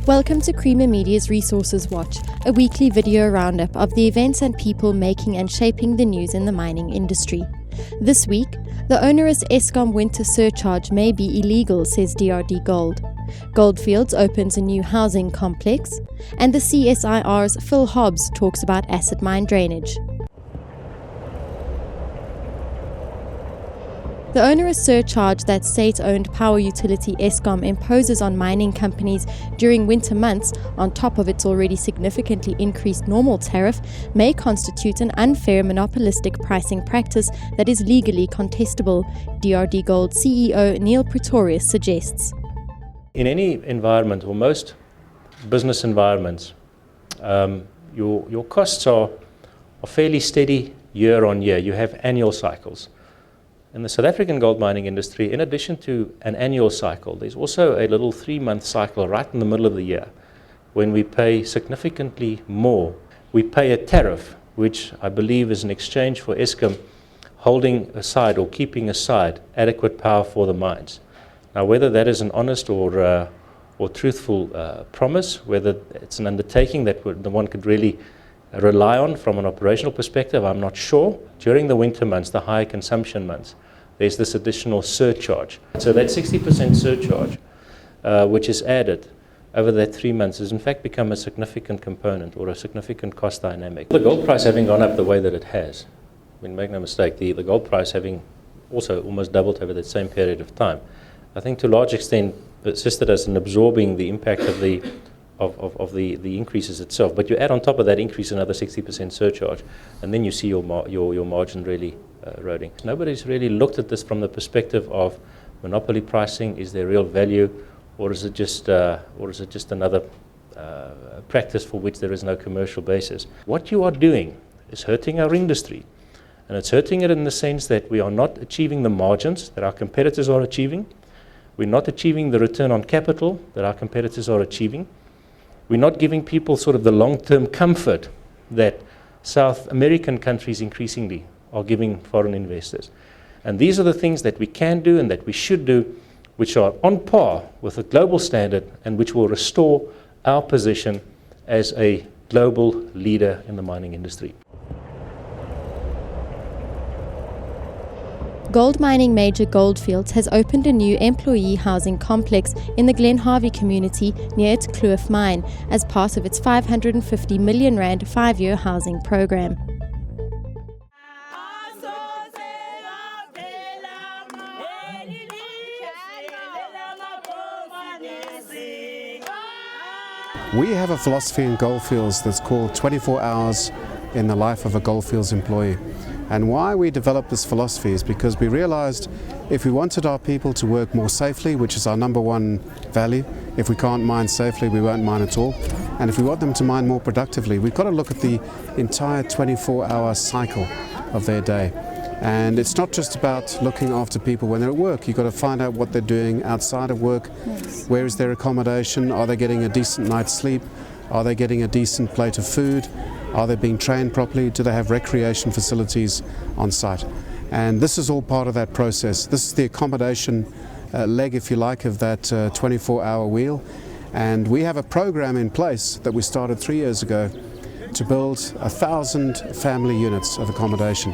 Welcome to Creamer Media's Resources Watch, a weekly video roundup of the events and people making and shaping the news in the mining industry. This week, the onerous Eskom winter surcharge may be illegal, says DRDGold. Goldfields opens a new housing complex, and the CSIR's Phil Hobbs talks about acid mine drainage. The onerous surcharge that state-owned power utility Eskom imposes on mining companies during winter months, on top of its already significantly increased normal tariff, may constitute an unfair monopolistic pricing practice that is legally contestable, DRDGold CEO Neil Pretorius suggests. In any environment, or most business environments, your costs are fairly steady year on year. You have annual cycles. In the South African gold mining industry, in addition to an annual cycle, there's also a little 3-month cycle right in the middle of the year when we pay significantly more. We pay a tariff, which I believe is an exchange for Eskom holding aside or keeping aside adequate power for the mines. Now, whether that is an honest or truthful promise, whether it's an undertaking that one could really rely on from an operational perspective, I'm not sure. During the winter months, the high consumption months, there's this additional surcharge. So that 60% surcharge, which is added over that 3 months, has in fact become a significant component or a significant cost dynamic. The gold price having gone up the way that it has, I mean, make no mistake, the gold price having also almost doubled over that same period of time, I think to a large extent assisted us in absorbing the impact of the increases itself. But you add on top of that increase another 60% surcharge, and then you see your margin really eroding. Nobody's really looked at this from the perspective of monopoly pricing. Is there real value, or is it just another practice for which there is no commercial basis? What you are doing is hurting our industry, and it's hurting it in the sense that we are not achieving the margins that our competitors are achieving. We're not achieving the return on capital that our competitors are achieving. We're not giving people sort of the long-term comfort that South American countries increasingly are giving foreign investors. And these are the things that we can do and that we should do, which are on par with a global standard and which will restore our position as a global leader in the mining industry. Gold mining major Goldfields has opened a new employee housing complex in the Glen Harvey community near its Kloof mine as part of its R550 million 5-year housing program. We have a philosophy in Goldfields that's called 24 hours in the life of a Goldfields employee. And why we developed this philosophy is because we realized if we wanted our people to work more safely, which is our #1 value, if we can't mine safely, we won't mine at all. And if we want them to mine more productively, we've got to look at the entire 24-hour cycle of their day. And it's not just about looking after people when they're at work. You've got to find out what they're doing outside of work. Yes. Where is their accommodation? Are they getting a decent night's sleep? Are they getting a decent plate of food? Are they being trained properly? Do they have recreation facilities on site? And this is all part of that process. This is the accommodation leg, if you like, of that 24-hour wheel. And we have a program in place that we started 3 years ago to build 1,000 family units of accommodation.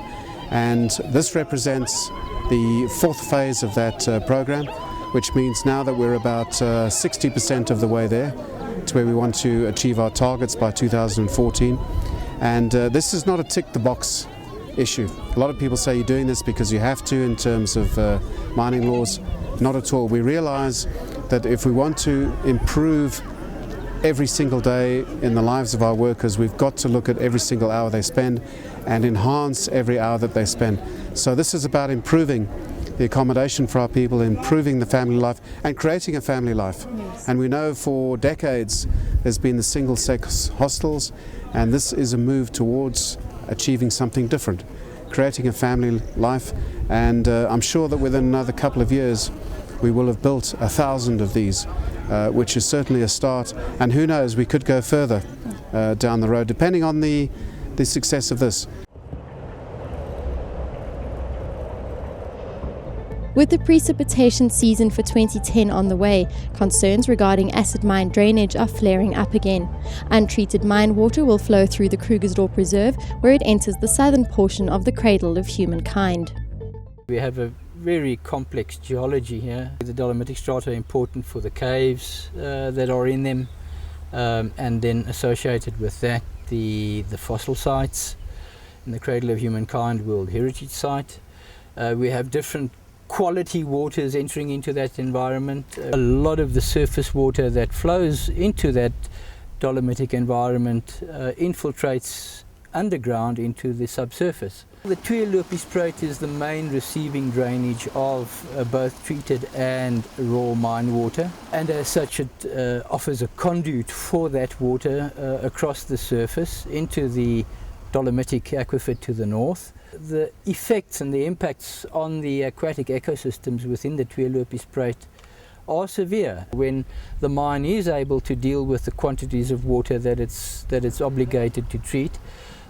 And this represents the 4th phase of that program, which means now that we're about 60% of the way there to where we want to achieve our targets by 2014. And this is not a tick-the-box issue. A lot of people say you're doing this because you have to in terms of mining laws. Not at all. We realize that if we want to improve every single day in the lives of our workers, we've got to look at every single hour they spend and enhance every hour that they spend. So this is about improving the accommodation for our people, improving the family life and creating a family life. Yes. And we know for decades there's been the single-sex hostels, and this is a move towards achieving something different, creating a family life. And I'm sure that within another couple of years we will have built 1,000 of these, which is certainly a start. And who knows, we could go further down the road, depending on the success of this. With the precipitation season for 2010 on the way, concerns regarding acid mine drainage are flaring up again. Untreated mine water will flow through the Krugersdorp Reserve, where it enters the southern portion of the cradle of humankind. We have a very complex geology here. The dolomitic strata are important for the caves that are in them, and then associated with that the fossil sites in the Cradle of Humankind World Heritage Site. We have different quality waters entering into that environment. A lot of the surface water that flows into that dolomitic environment infiltrates underground into the subsurface. The Tweelopiesspruit is the main receiving drainage of both treated and raw mine water, and as such it offers a conduit for that water across the surface into the dolomitic aquifer to the north. The effects and the impacts on the aquatic ecosystems within the Tweelopiesspruit are severe. When the mine is able to deal with the quantities of water that it's obligated to treat,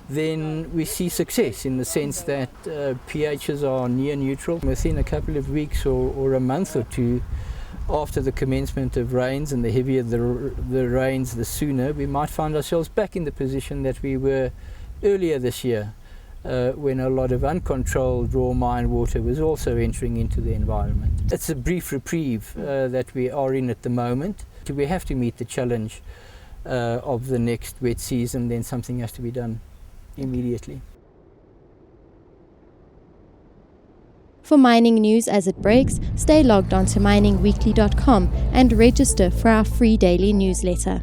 then we see success in the sense that pHs are near neutral. Within a couple of weeks or a month or two after the commencement of rains, and the heavier the rains, the sooner we might find ourselves back in the position that we were earlier this year, when a lot of uncontrolled raw mine water was also entering into the environment. It's a brief reprieve that we are in at the moment. We have to meet the challenge of the next wet season, then something has to be done immediately. For mining news as it breaks, stay logged on to miningweekly.com and register for our free daily newsletter.